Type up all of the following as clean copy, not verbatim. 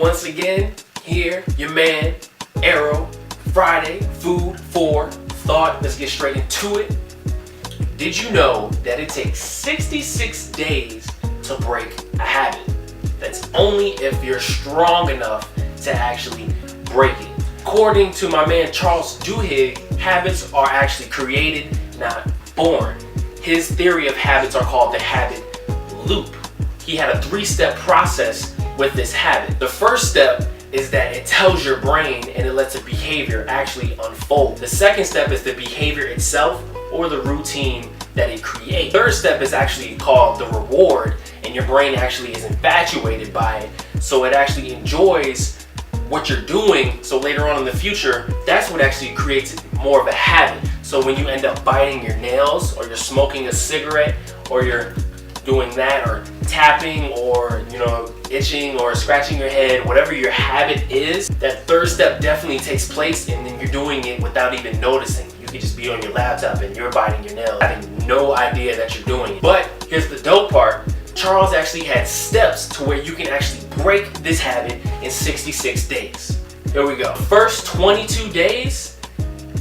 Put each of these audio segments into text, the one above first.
Once again, here, your man, Arrow, Friday, food for thought. Let's get straight into it. Did you know that it takes 66 days to break a habit? That's only if you're strong enough to actually break it. According to my man Charles Duhigg, habits are actually created, not born. His theory of habits are called the habit loop. He had a 3-step process with this habit. The first step is that it tells your brain and it lets a behavior actually unfold. The second step is the behavior itself or the routine that it creates. Third step is actually called the reward, and your brain actually is infatuated by it, so it actually enjoys what you're doing. So later on in the future, that's what actually creates more of a habit. So when you end up biting your nails, or you're smoking a cigarette, or you're doing that, or tapping, or itching or scratching your head, whatever your habit is, that third step definitely takes place, and then you're doing it without even noticing. You could just be on your laptop and you're biting your nails, having no idea that you're doing it. But here's the dope part. Charles actually had steps to where you can actually break this habit in 66 days. Here we go. First 22 days,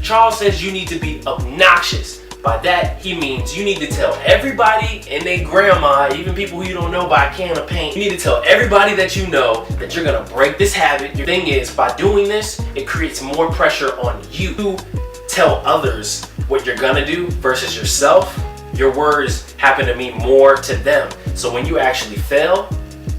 Charles says you need to be obnoxious. By that, he means you need to tell everybody and their grandma, even people who you don't know, by a can of paint. You need to tell everybody that you know that you're gonna break this habit. Your thing is, by doing this, it creates more pressure on you to tell others what you're gonna do versus yourself. Your words happen to mean more to them. So when you actually fail,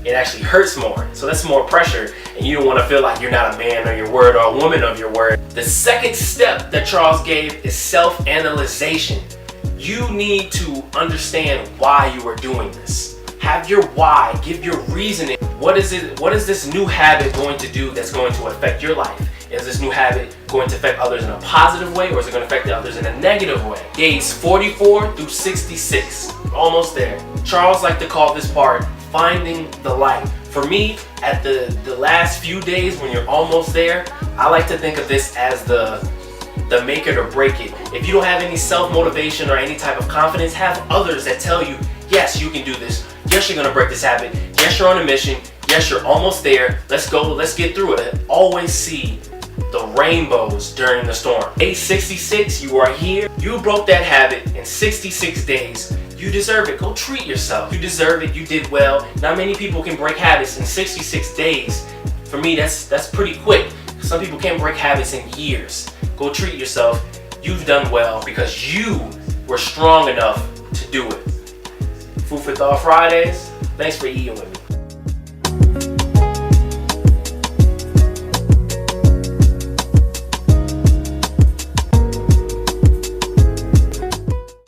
it actually hurts more. So that's more pressure, and you don't want to feel like you're not a man of your word or a woman of your word. The second step that Charles gave is self-analyzation. You need to understand why you are doing this. Have your why, give your reasoning. What is this new habit going to do that's going to affect your life? Is this new habit going to affect others in a positive way, or is it going to affect others in a negative way? Days 44 through 66, almost there. Charles liked to call this part finding the light. For me, at the last few days when you're almost there, I like to think of this as the make it or break it. If you don't have any self-motivation or any type of confidence, have others that tell you, yes, you can do this. Yes, you're gonna break this habit. Yes, you're on a mission. Yes, you're almost there. Let's go, let's get through it. Always see the rainbows during the storm. Day 66, you are here. You broke that habit in 66 days. You deserve it. Go treat yourself. You deserve it. You did well. Not many people can break habits in 66 days. For me, that's pretty quick. Some people can't break habits in years. Go treat yourself. You've done well because you were strong enough to do it. Food for Thought Fridays. Thanks for eating with me.